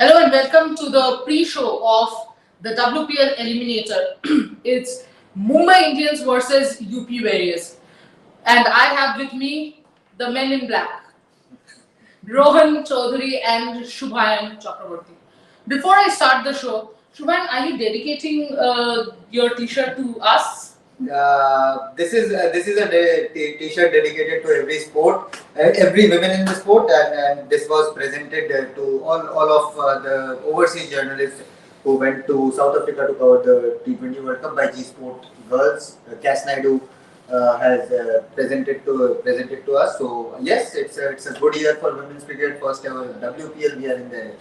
Hello and welcome to the pre-show of the WPL Eliminator. It's Mumbai Indians versus UP Warriors. And I have with me the men in black, Rohan Chaudhary and Shubhayan Chakraborty. Before I start the show, Shubhayan, are you dedicating your t-shirt to us? This is a t-shirt dedicated to every sport, every women in the sport, and this was presented to all of the overseas journalists who went to South Africa to cover the T20 World Cup by G Sport Girls. Cass Naidu has presented to us. So yes, it's a good year for women's cricket. First ever WPL. We are in the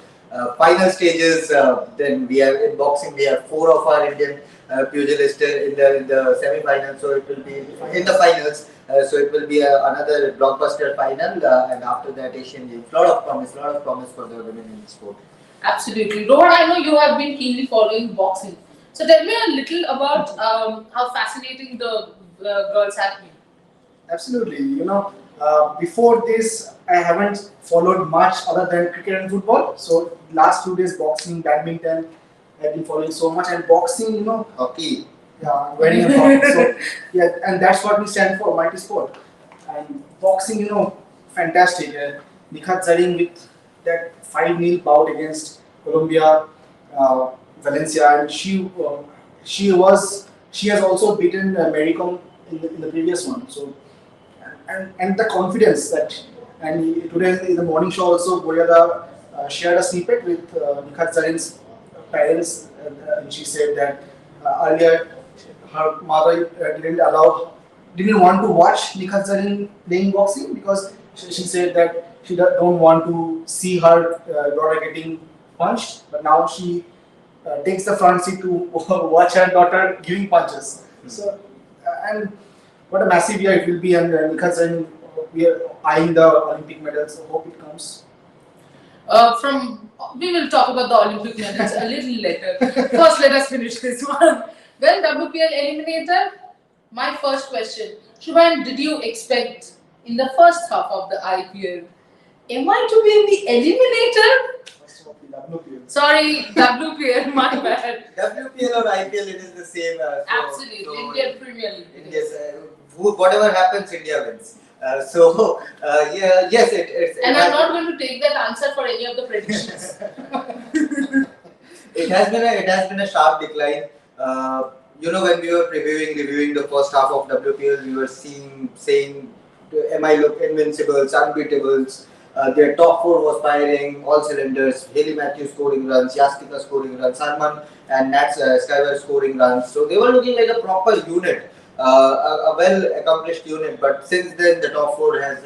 final stages. Then we have in boxing. We have four of our Indian pugilists in the semi-finals. So it will be in the finals. So it will be another blockbuster final. And after that, Asian Games. Lot of promise for the women in the sport. Absolutely. Rohan, I know you have been keenly following boxing. So tell me a little about how fascinating the girls have been. Absolutely. Before this, I haven't followed much other than cricket and football. So last 2 days, boxing, badminton, I've been following so much. And boxing, Hockey. yeah, very important. So yeah, and that's what we stand for, mighty sport. And boxing, fantastic. Nikhat Zarin with that 5-0 bout against Colombia, Valencia, and she has also beaten Mary Kom in the previous one. So and the confidence that and today in the morning show also Boryada shared a snippet with Nikhat Zarin's parents, and she said that earlier her mother didn't want to watch Nikhat Zarin playing boxing because she said that she don't want to see her daughter getting punched, but now she takes the front seat to watch her daughter giving punches. So and what a massive year it will be, and Nikhat Zarin, we are eyeing the Olympic medals. So hope it comes. We will talk about the Olympic medals a little later. First, let us finish this one. Well, WPL Eliminator, my first question. Shubhayan, did you expect in the first half of the IPL, am I to be in the Eliminator? First of all, the WPL. Sorry, WPL, my bad. WPL or IPL, it is the same. Absolutely, Indian Premier League. Yes, whatever happens, India wins. Yes, And I'm not going to take that answer for any of the predictions. it has been a sharp decline. When we were reviewing the first half of WPL, we were saying, "Am I look invincibles, unbeatables?" Their top four was firing all cylinders. Haley Matthews scoring runs, Yastika scoring runs, Sarman and Nat Skyver scoring runs. So they were looking like a proper unit, a well accomplished unit. But since then, the top four has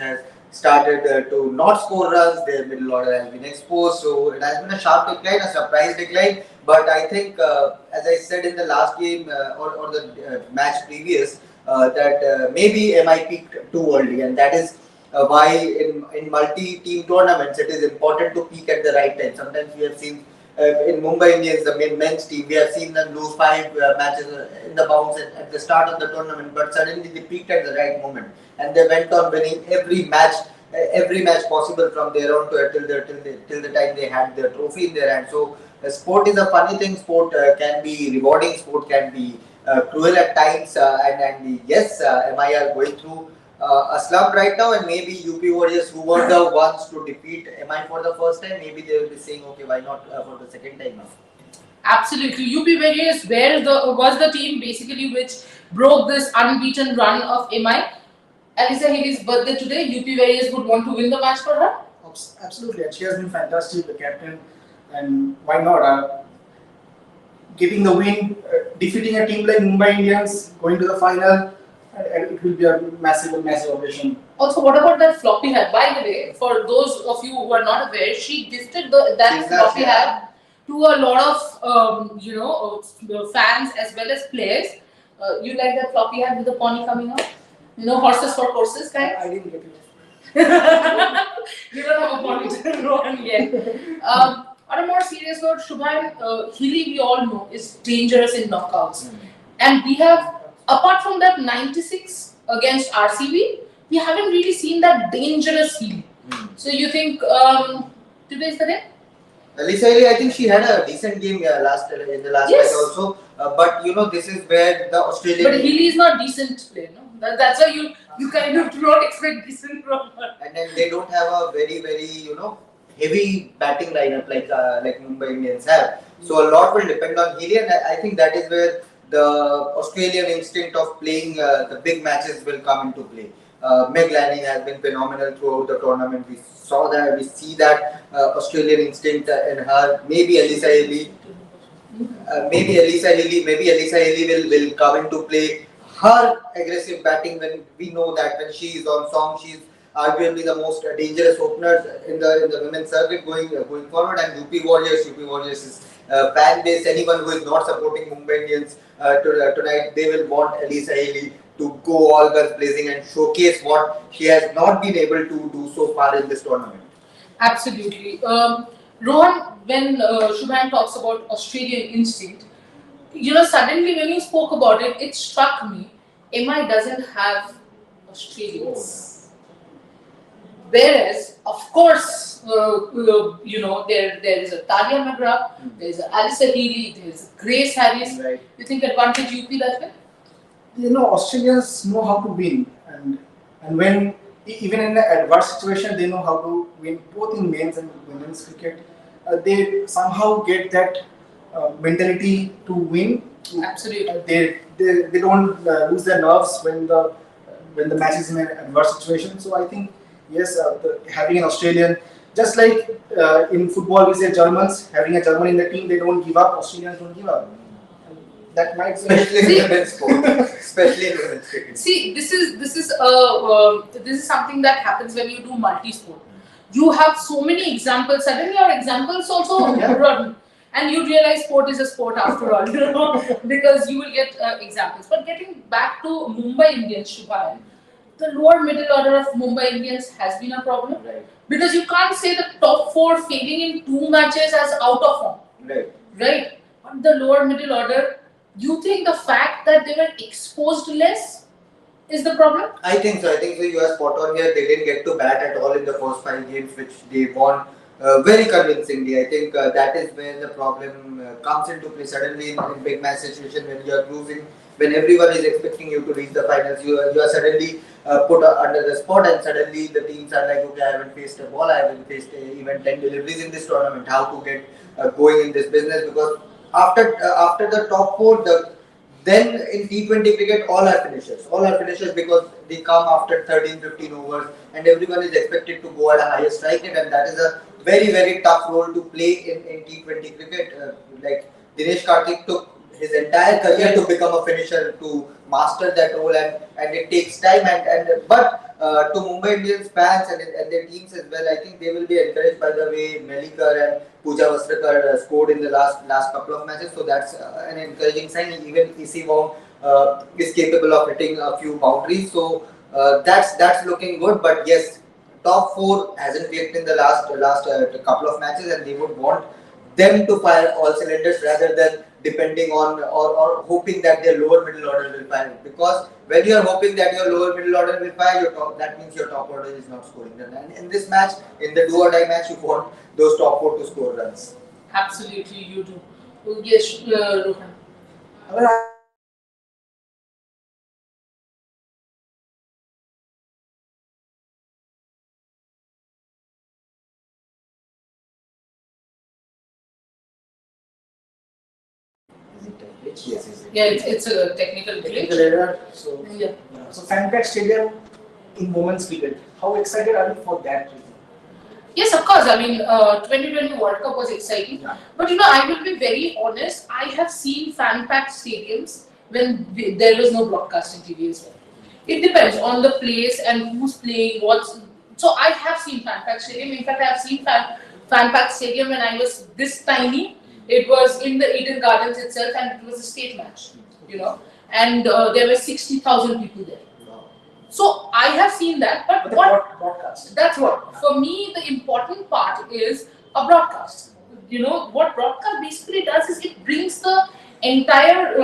started to not score runs. Their middle order has been exposed. So it has been a sharp decline, a surprise decline. But I think, as I said in the last game or the match previous, that maybe MI peaked too early, and that is why in multi-team tournaments it is important to peak at the right time. Sometimes we have seen in Mumbai Indians, the men's team, we have seen them lose 5 matches in the bounce at the start of the tournament, but suddenly they peaked at the right moment and they went on winning every match possible from there on to till the time they had their trophy in their hand. So sport is a funny thing. Sport can be rewarding. Sport can be cruel at times. And yes, MI are going through a slump right now, and maybe UP Warriors, who were the ones to defeat MI for the first time, maybe they will be saying, okay, why not for the second time now? Absolutely. UP Warriors was the team basically which broke this unbeaten run of MI. Alisa Haley's birthday today. UP Warriors would want to win the match for her. Absolutely, and she has been fantastic, the captain, and why not? Getting the win, defeating a team like Mumbai Indians, going to the final, and it will be a massive ovation. Also, what about that floppy hat? By the way, for those of you who are not aware, she gifted that floppy hat to a lot of fans as well as players. You like that floppy hat with the pony coming out? Horses for courses, kind. I didn't get it. You don't have a pony Rohan yet. On a more serious note, Shubhayan, Healy, we all know, is dangerous in knockouts. And we have, apart from that 96 against RCB, we haven't really seen that dangerous Healy. So you think today's the day? Lisa Haley, I think she had a decent game last in the last Yes. match also. But you know, this is where the Australian. But Healy is not decent player, no? That's why you kind of do not expect decent from her. And then they don't have a very you know heavy batting lineup like Mumbai Indians have. So a lot will depend on Healy, and I think that is where the Australian instinct of playing the big matches will come into play. Meg Lanning has been phenomenal throughout the tournament. We see that Australian instinct in her. Maybe Elisa Haley will come into play. Her aggressive batting, when we know that when she is on song, she's arguably the most dangerous openers in the women's circuit going forward. And UP Warriors is fan base. Anyone who is not supporting Mumbai Indians tonight, they will want Elisa Haley to go all guns blazing and showcase what she has not been able to do so far in this tournament. Absolutely. Rohan, when Shubhan talks about Australian instinct, suddenly when you spoke about it, it struck me. MI doesn't have Australians. Whereas, of course, there is a Talia McGrath, there is a Alyssa Healy, there is a Grace Harris. Right. You think advantage UP that way? Australians know how to win, and when even in an adverse situation, they know how to win both in men's and women's cricket. They somehow get that mentality to win. Absolutely. They don't lose their nerves when the match is in an adverse situation. So I think yes, having an Australian, just like in football we say Germans, having a German in the team, they don't give up. Australians don't give up. That might Especially in women's sport. Especially in women's cricket. See, this is something that happens when you do multi-sport. You have so many examples. Suddenly, your examples also run, and you realize sport is a sport after all. Because you will get examples. But getting back to Mumbai Indians, Shubhan, the lower middle order of Mumbai Indians has been a problem. Right. Because you can't say the top four failing in 2 matches as out of form. Right. Right? But the lower middle order, you think the fact that they were exposed less is the problem? I think so. You are spot on here. They didn't get to bat at all in the first 5 games, which they won very convincingly. I think that is where the problem comes into play. Suddenly, in big match situation, when you are losing, when everyone is expecting you to reach the finals, you are suddenly put under the spot, and suddenly the teams are like, okay, I haven't faced a ball, I haven't faced even 10 deliveries in this tournament. How to get going in this business? Because after the top four, then in T20 cricket, all are finishers because they come after 13-15 overs, and everyone is expected to go at a higher strike rate, and that is a very tough role to play in T20 cricket. Like Dinesh Karthik took his entire career to become a finisher, to master that role, and it takes time. But to Mumbai Indians fans and their teams as well, I think they will be encouraged by the way Melikar and Pooja Vastrakar scored in the last couple of matches. So that's an encouraging sign. Even EC Wong is capable of hitting a few boundaries. So that's looking good. But yes, top four hasn't clicked in the last couple of matches, and they would want them to fire all cylinders rather than depending on or hoping that their lower middle order will fire. Because when you are hoping that your lower middle order will fire, that means your top order is not scoring runs. And in this match, in the do or die match, you want those top four to score runs. Absolutely, you do. Yes, Rohan. Well, Yes. Yeah, it's a technical glitch. technical error. So Yeah. so Fanpack Stadium in women's cricket. How excited are you for that? Yes, of course. I mean, 2020 World Cup was exciting. Yeah. But I will be very honest. I have seen fan-packed stadiums when there was no broadcasting TV as well. It depends on the place and who's playing, So I have seen fan-packed stadium. In fact, I have seen fan-packed stadium when I was this tiny. It was in the Eden Gardens itself, and it was a state match. And there were 60,000 people there. So I have seen that, but what Broadcast. that's what for me the important part is a broadcast. What broadcast basically does is it brings the entire the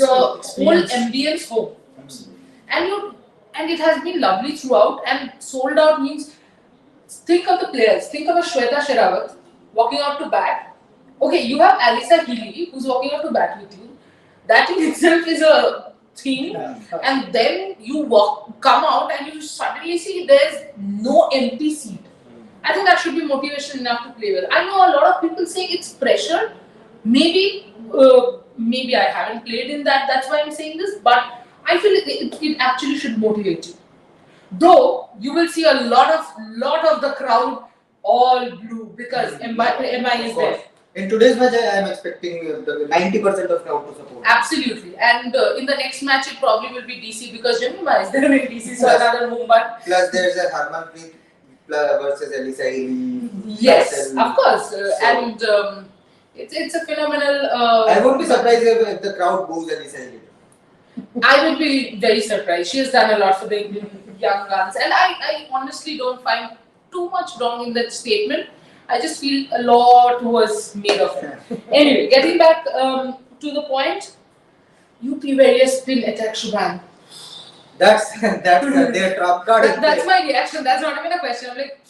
whole Experience. ambience home, Absolutely. and it has been lovely throughout. And sold out means think of the players. Think of a Shweta Sherawat walking out to bat. Okay, you have Alisa Healy who's walking out to bat with you. That in itself is a thing. Yeah. And then you come out and you suddenly see there's no empty seat. I think that should be motivation enough to play well. I know a lot of people say it's pressure. Maybe I haven't played in that. That's why I'm saying this. But I feel it actually should motivate you. Though you will see a lot of the crowd all blue because MI is there. In today's match, I am expecting the 90% of crowd to support. Absolutely. And in the next match, it probably will be DC because Jamima is there in DC, so another Mumbai. Plus, there's a Harmanpreet versus Elisa Healy. Yes, of course. And it's a phenomenal. I won't be surprised if the crowd boos Elisa Healy. I will be very surprised. She has done a lot for the Indian young guns, and I honestly don't find too much wrong in that statement. I just feel a lot was made of it. Anyway, getting back to the point, UP Warriorz spin attack Shubham. That's their trump card. That's my reaction. That's not even a question. I'm like,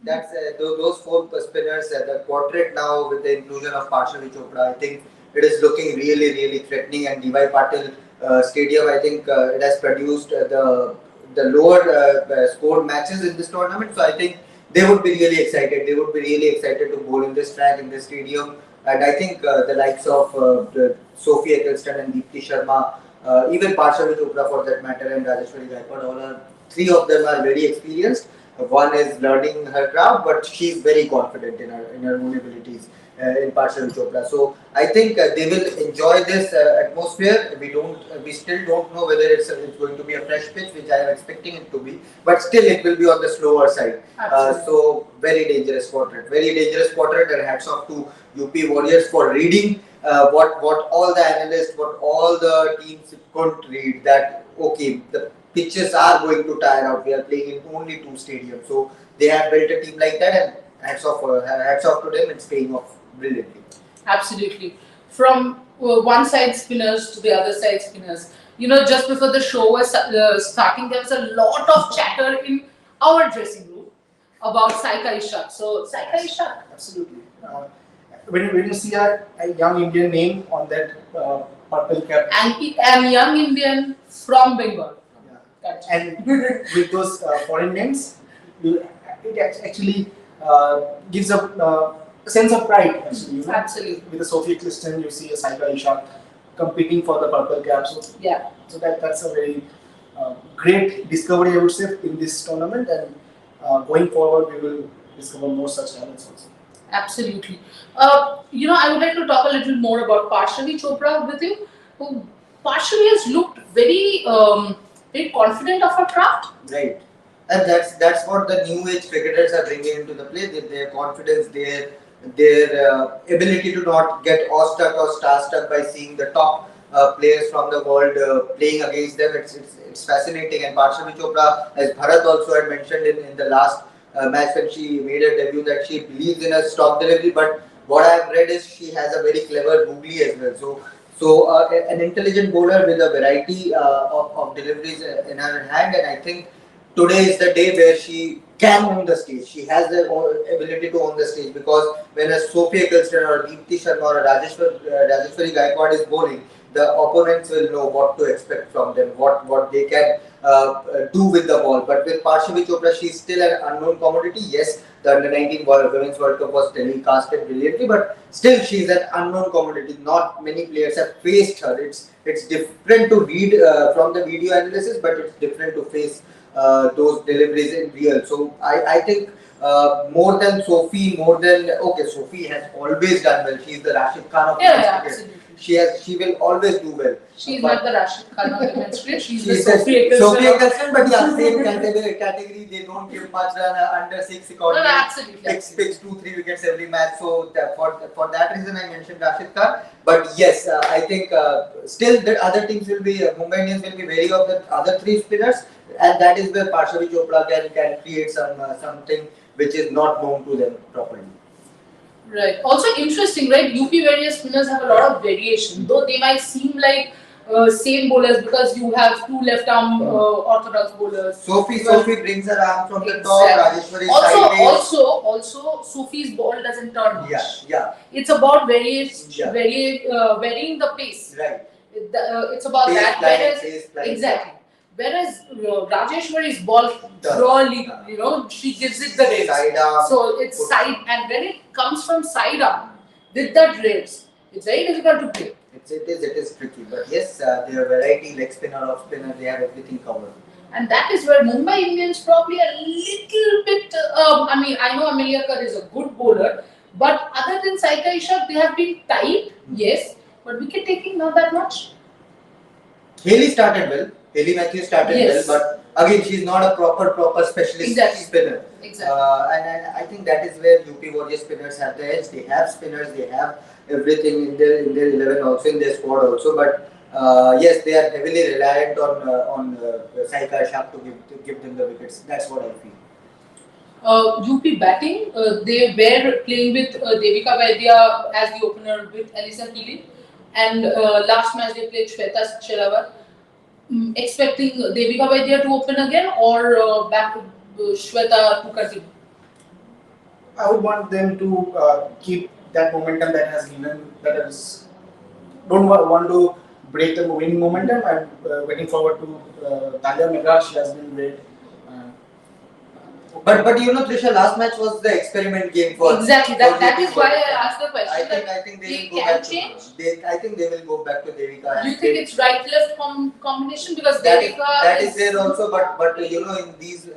that's those four spinners. The quartet now with the inclusion of Parshavi Chopra, I think it is looking really threatening. And DY Patil Stadium, I think it has produced the lower scored matches in this tournament. So I think they would be really excited. They would be really excited to bowl in this track, in this stadium. And I think the likes of Sophie Eccleston and Deepti Sharma, even Parshavi Chopra for that matter, and Rajeshwari Gaikwad, three of them are very experienced. One is learning her craft, but she's very confident in her own abilities in Parshavi Chopra. So I think they will enjoy this atmosphere. We still don't know whether it's going to be a fresh pitch, which I am expecting it to be, but still it will be on the slower side. So very dangerous quartet, and hats off to UP Warriorz for reading what all the analysts, what all the teams couldn't read. That okay, the pitches are going to tire out. We are playing in only 2 stadiums, so they have built a team like that, and hats off to them. It's paying off brilliantly. Absolutely. From one side spinners to the other side spinners. You know, just before the show was starting, there was a lot of chatter in our dressing room about Saika Ishak. So, Saika Ishak. Absolutely. When you see a young Indian name on that purple cap, And young Indian from Bengal. yeah. And with those foreign names, it actually gives a sense of pride. Actually, you know? Absolutely. With the Sophie Eccleston, you see a Saika Ishak competing for the purple cap. So Yeah. So that's a very great discovery, I would say, in this tournament. And going forward, we will discover more such talents also. Absolutely. You know, I would like to talk a little more about Parshavi Chopra with you. Who Parshavi has looked very confident of her craft. Right, and that's what the new age cricketers are bringing into the play. Their confidence, their ability to not get awestruck or starstruck by seeing the top players from the world playing against them. It's fascinating. And Parshavi Chopra, as Bharat also had mentioned in the last match when she made her debut, that she believes in her stop delivery. But what I have read is she has a very clever googly as well. So an intelligent bowler with a variety of deliveries in her hand, and I think today is the day where she can own the stage. She has the ability to own the stage, because when a Sophie Eccleston or a Deepti Sharma or a Rajeshwari Gaikwad is bowling, the opponents will know what to expect from them, what they can do with the ball. But with Parshavi Chopra, she's still an unknown commodity. Yes, the Under-19 Women's World Cup was telecasted brilliantly, but still she's an unknown commodity. Not many players have faced her. It's different to read from the video analysis, but it's different to face those deliveries in real. So I think more than Sophie, Sophie has always done well. She's the Rashid Khan of cricket. Absolutely. She will always do well. She's not the Rashid Khan of women's cricket. She's the She's Sophie Eccleston. Sophie Eccleston, but yeah, same category. They don't give much run under 6 economy. No, absolutely. Picks 2-3 wickets every match. So for that reason, I mentioned Rashid Khan. But yes, I think still the other teams will be Mumbai Indians will be wary of the other 3 spinners, and that is where Parshavi Chopra can create something which is not known to them properly. Right. Also interesting, right? UP Warriorz spinners have a lot of variation. Though they might seem like same bowlers because you have two left arm orthodox bowlers. Sophie brings her arm from the top. Exactly. Rajeshwari sideways. Also, Sophie's ball doesn't turn much. Yeah. It's about varying the pace. Right. It's about Pace that. flying, Exactly. Whereas Rajeshwari's ball Turn. really, she gives it the rails. Side arm. So it's side, and when it comes from side arm with that rails, it's very difficult to play. It is tricky, but yes, their variety, leg spinner, off spinner, they have everything covered. And that is where Mumbai Indians probably a little bit. I know Ameliakar is a good bowler, but other than Saika Ishak, they have been tight, yes, but wicket taking not that much. Haley started well. Haley Matthews started Yes. well, but again, she's not a proper specialist Exactly. spinner. Exactly. And I think that is where UP Warriors spinners have the edge. They have spinners, they have everything in their 11 also, in their squad also. But yes, they are heavily reliant on Saika Ishaq to give them the wickets. That's what I feel. UP batting, they were playing with Devika Vaidya as the opener with Elisa Healy, and last match they played Shweta Shelawat. Expecting Devika Vaidya to open again or back to Shweta to continue? I would want them to keep that momentum that has given. Don't want to break the winning momentum. I'm waiting forward to Talia Meghra. She has been great. But Trisha, last match was the experiment game for exactly. That is why I asked the question. I think they will go can back change. I think they will go back to Devika. Do you think it's right-left combination because that Devika is there also, but in these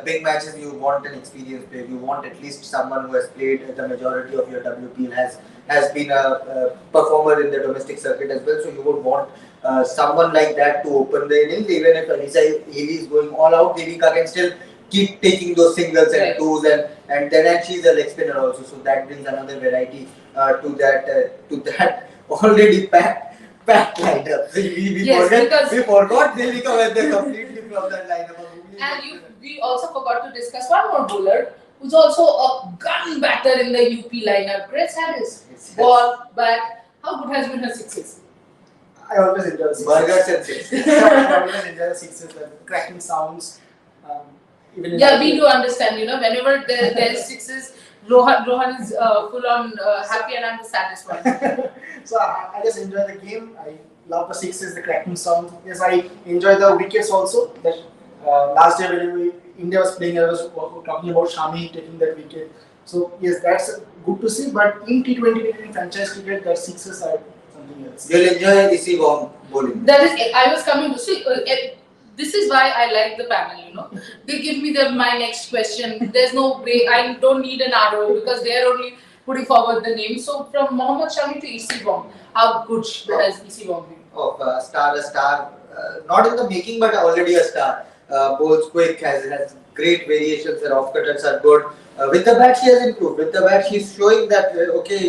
big matches you want an experienced player. You want at least someone who has played the majority of your WPL, has been a performer in the domestic circuit as well. So you would want someone like that to open the innings. Even if Elisa Healy is going all out, Devika can still keep taking those singles and twos, and then she's a leg spinner also, so that brings another variety to that already packed lineup. We forgot Devika when they completely from that lineup. And we also forgot to discuss one more bowler who's also a gun batter in the UP lineup. Grace Harris, ball, bat. How good has been her sixes? I always enjoy the sixes. Burgers and sixes. I always enjoy the sixes, the cracking sounds. We do understand. Whenever there is sixes, Rohan is full on happy, and I'm the saddest one. So I just enjoy the game. I love the sixes, the cracking sound. Yes, I enjoy the wickets also. That last day when India was playing, I was talking about Shami taking that wicket. So yes, that's good to see. But in T20 in franchise cricket, that sixes are something else. You'll enjoy Issy Wong bowling. That is, I was coming to see. This is why I like the panel, They give me my next question. There's no way, I don't need an arrow because they are only putting forward the name. So from Mohammad Shami to Issy Wong, how good has Issy Wong been? A star, not in the making but already a star. Bowls quick, has great variations, her off-cutters are good. With the bat she has improved. With the bat she's showing that,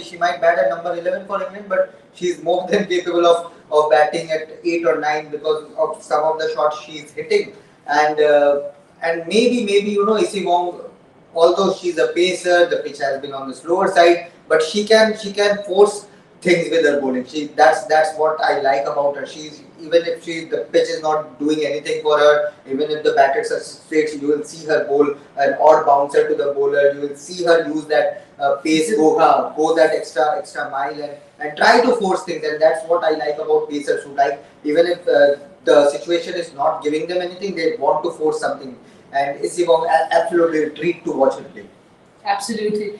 she might bat at number 11 for England, but she's more than capable of batting at 8 or 9 because of some of the shots she's hitting. And maybe Issy Wong, although she's a pacer, the pitch has been on the slower side, but she can force things with her bowling. That's what I like about her. Even if the pitch is not doing anything for her, even if the batters are straight, you will see her bowl an odd bouncer to the bowler. You will see her use that pace, go that extra mile and try to force things. And that's what I like about pacers who even if the situation is not giving them anything, they want to force something. And Issy Wong absolutely a treat to watch her play. Absolutely.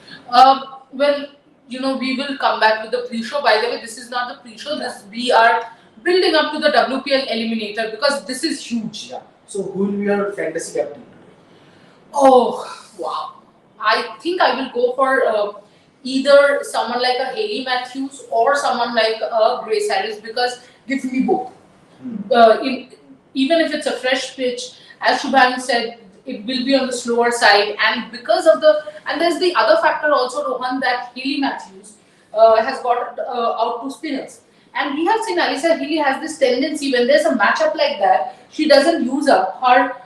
We will come back with the pre-show. By the way, this is not the pre-show. We are building up to the WPL Eliminator because this is huge. Yeah. So who will be your fantasy captain? Oh, wow. I think I will go for either someone like a Haley Matthews or someone like a Grace Harris because give me both. Even if it's a fresh pitch, as Shubham said, it will be on the slower side, and because of and there's the other factor also, Rohan, that Haley Matthews has got out to spinners, and we have seen Alisa Healy has this tendency when there's a matchup like that, she doesn't use up her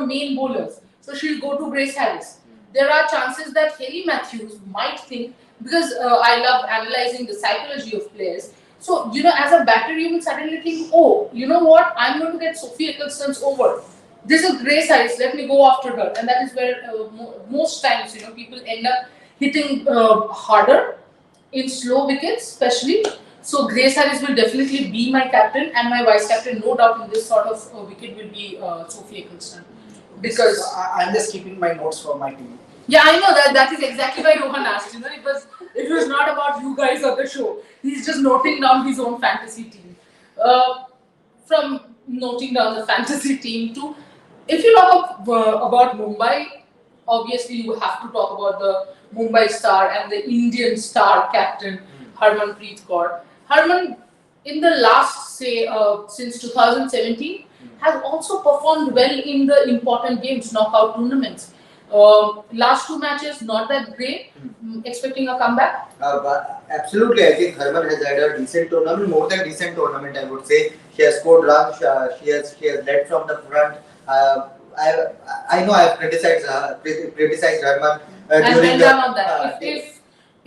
main bowlers, so she'll go to Grace Harris. There are chances that Haley Matthews might think, because I love analyzing the psychology of players, So, as a batter, you will suddenly think, oh, you know what, I'm going to get Sophie Eccleston's over. This is Grace Harris, let me go after her. And that is where most times, people end up hitting harder in slow wickets, especially. So, Grace Harris will definitely be my captain, and my vice captain, no doubt, in this sort of wicket will be Sophie Eccleston. Because I'm just keeping my notes for my team. yeah, I know that is exactly why Rohan asked. It was not about you guys or the show. He's just noting down his own fantasy team. From noting down the fantasy team to, if you talk about Mumbai, obviously you have to talk about the Mumbai star and the Indian star captain Harmanpreet Kaur. Harman, in the last since 2017, has also performed well in the important games, knockout tournaments. Last two matches not that great. Expecting a comeback. But absolutely, I think Harman has had a decent tournament, more than decent tournament, I would say. She has scored runs. She has led from the front. I know I have criticized Harman during And the. done on that.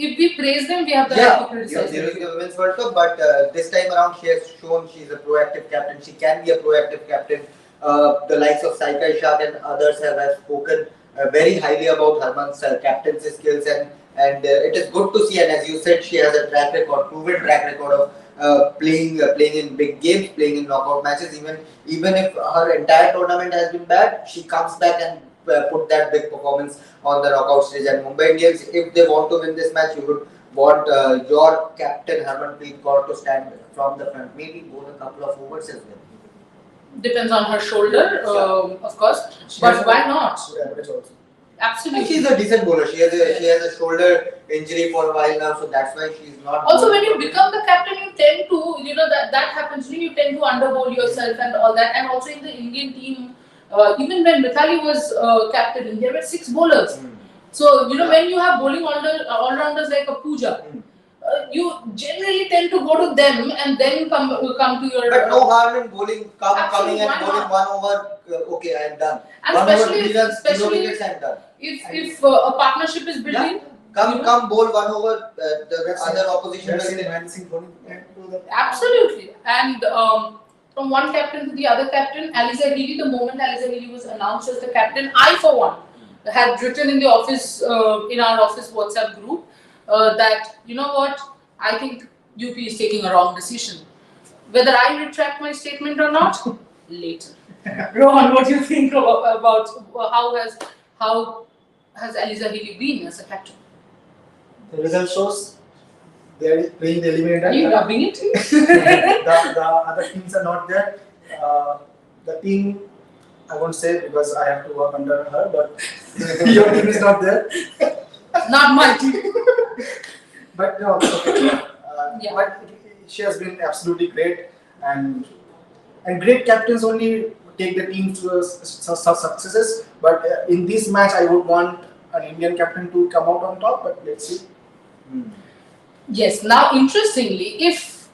If we praise them, we have the right to criticize them. During the Women's World Cup, but this time around she has shown she is a proactive captain. She can be a proactive captain. The likes of Saika Ishaq and others have spoken very highly about Harman's captaincy skills, and it is good to see. And as you said, she has a proven track record of playing in big games, playing in knockout matches. Even if her entire tournament has been bad, she comes back and put that big performance on the knockout stage. And Mumbai Indians, if they want to win this match, you would want your captain Harmanpreet Kaur to stand from the front, maybe bowl a couple of overs as well. Depends on her shoulder, of course. But why not? Absolutely. She's a decent bowler. She has a shoulder injury for a while now, so that's why she's not. Also, when you become the captain, you tend to, that happens. You tend to underbowl yourself and all that. And also in the Indian team, even when Mithali was captain, there were 6 bowlers. So when you have bowling all-rounders like a Pooja, you generally tend to go to them and then come to your. But no harm in bowling, coming and why bowling not? 1 over. Okay, I am done. And 1 over 3 runs, especially 0 wickets, I am done. If a partnership is building, Come bowl 1 over the other opposition. Absolutely. And from one captain to the other captain, Aliza Healy, the moment Aliza Healy was announced as the captain, I for one had written in the office, in our office WhatsApp group, that what, I think UP is taking a wrong decision. Whether I retract my statement or not, later. Rohan, what do you think about how has Aliza Healy been as a captain? The result shows they are playing the eliminator. Are you rubbing it? The other teams are not there. The team, I won't say because I have to work under her, but your team is not there. Not my team. But no, it's okay. Yeah. But she has been absolutely great, and great captains only take the team to successes. But in this match, I would want an Indian captain to come out on top. But let's see. Yes. Now, interestingly, if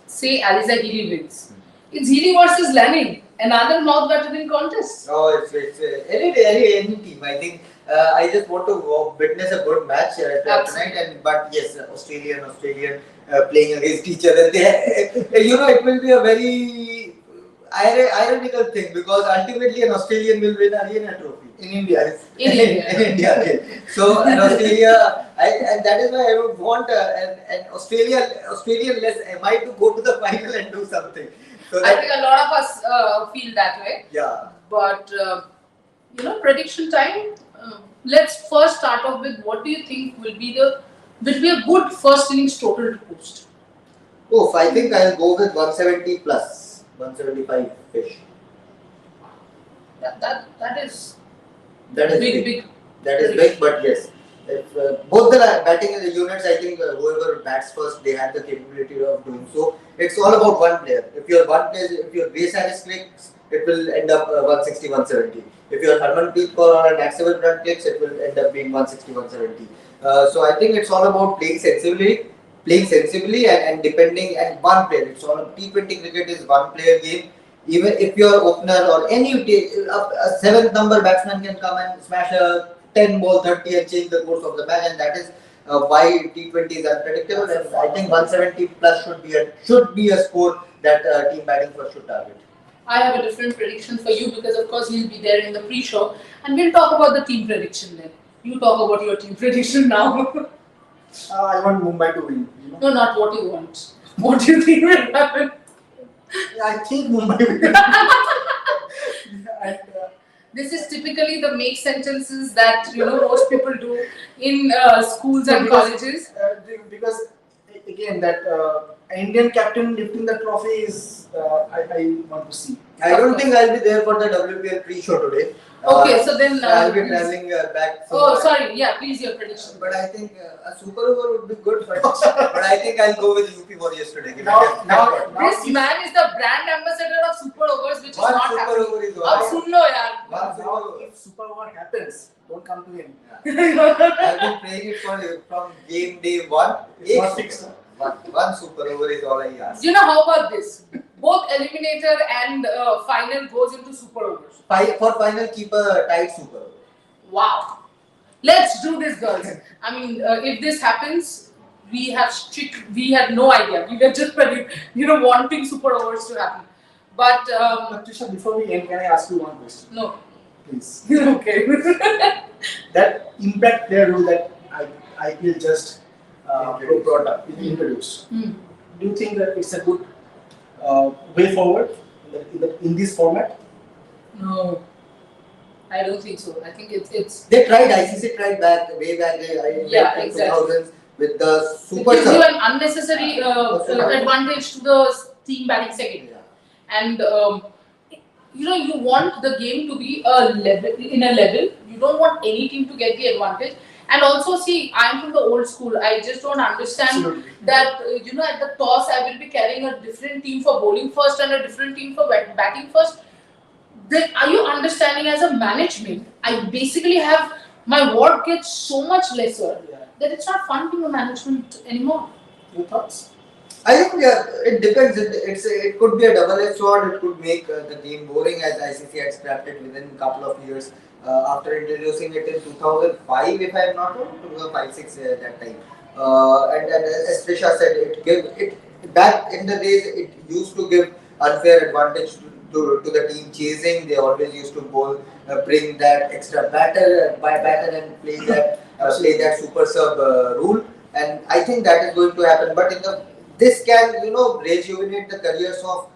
say Aliza Healy wins, it's Healy versus Lanning, another mouth-watering contest. Oh, it's any team. I think I just want to witness a good match tonight. But yes, Australian playing against each other. It will be a very ironical thing because ultimately an Australian will win a trophy. In India. In India. Okay. So in Australia, and that is why I would want an Australian less MI to go to the final and do something. So I think a lot of us feel that way. Yeah. But prediction time. Let's first start off with what do you think will be a good first innings total to post? Oh, I think I'll go with 170 plus 175 fish. That is big. That is big, but yes. If both the batting units, I think whoever bats first, they have the capability of doing so. It's all about one player. If your Grace Harris clicks, it will end up 160, 170. If your Harmanpreet Kaur or an Maxwell Brunt clicks, it will end up being 160, 170. So I think it's all about playing sensibly and depending on one player. It's all T20 cricket is one player game. Even if your opener or any a 7th number batsman can come and smash a 10 ball 30 and change the course of the match, and that is why T20 is unpredictable, and I think 170 plus should be a score that team batting first should target. I have a different prediction for you because, of course, you'll be there in the pre-show, and we'll talk about the team prediction then. You talk about your team prediction now. I want Mumbai to win. No, not what you want. What do you think will happen? I think Mumbai will win. And, This is typically the make sentences that most people do in schools and colleges. Because again, that Indian captain lifting the trophy is I want to see. I don't think I'll be there for the WPL pre-show today. Okay, so then I'll be traveling back. Oh, sorry. Yeah, please your prediction. But I think a super over would be good. But I think I'll go with UP Warriorz today. Now, This man is the brand ambassador of super overs, which is One not super happening. over is Ab all. sun lo yaar. now if super over happens, don't come to him. I've been praying it from game day one. It's not fixed. One super over is all I ask. You know, how about this? Both eliminator and final goes into super overs. For final, keep a tight super over. Wow. Let's do this, girls. I mean, if this happens, we had no idea. We were just wanting super overs to happen. But But Trisha, before we end, can I ask you one question? no. Please. Okay. That impact player rule that IPL just brought up, introduced. Hmm. Do you think that it's a good way forward in this format? No. I don't think so. I think it's They tried, ICC tried way back Yeah, in exactly. 2000s with the it super gives you sub. an unnecessary advantage to the team batting second. And you want the game to be a level. You don't want any team to get the advantage. And also, see, I'm from the old school. I just don't understand Absolutely. that at the toss I will be carrying a different team for bowling first and a different team for batting first. Then are you understanding as a management? I basically have my work gets so much lesser Yeah. that it's not fun being a management anymore. Your thoughts? I think it depends. It could be a double-edged sword. It could make the game boring, as ICC had scrapped it within a couple of years after introducing it in 2005, if I am not wrong, 2005-06 at that time. And as Trisha said, back in the days it used to give unfair advantage to the team chasing. They always used to bring that extra batter and play that super sub rule. And I think that is going to happen. But this can rejuvenate the careers of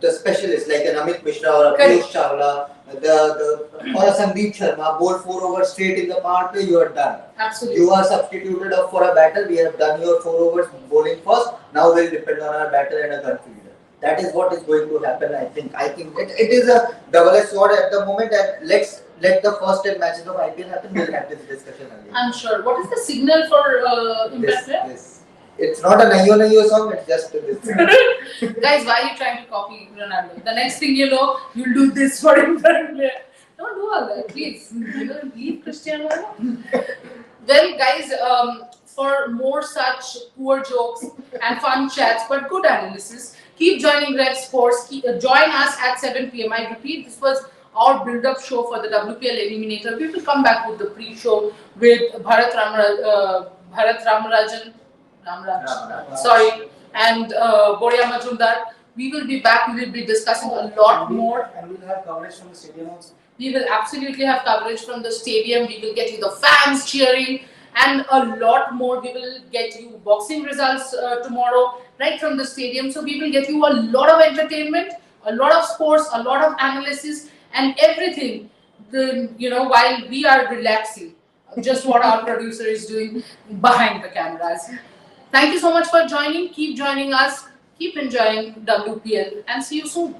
the specialists like an Amit Mishra or a Piyush Chawla, or a Sandeep Sharma. Bowl 4 overs straight in the power play, you are done. Absolutely. You are substituted up for a batter. We have done your 4 overs bowling first. Now we'll depend on our batter and a gun fielder. That is what is going to happen. I think it is a double-edged sword at the moment. And let the first 10 matches of IPL happen. We'll have this discussion again. I'm sure. What is the signal for impact player? This. It's not a Nayo song. It's just this. Guys, why are you trying to copy Ronaldo? The next thing you know, you'll do this for impact player. Don't do all that, please. Leave Cristiano alone. Well, guys, for more such poor jokes and fun chats, but good analysis, keep joining Red Sports. Join us at 7 p.m. I repeat, this was our build-up show for the WPL Eliminator. We will come back with the pre-show with Bharat Ramarajan. Sorry, and Boria Majumdar. We will be back. We will be discussing a lot more. And we'll have coverage from the stadium also. We will absolutely have coverage from the stadium. We will get you the fans cheering and a lot more. We will get you boxing results tomorrow right from the stadium. So we will get you a lot of entertainment, a lot of sports, a lot of analysis and everything. While we are relaxing, just what our producer is doing behind the cameras. Thank you so much for joining. Keep joining us. Keep enjoying WPL and see you soon.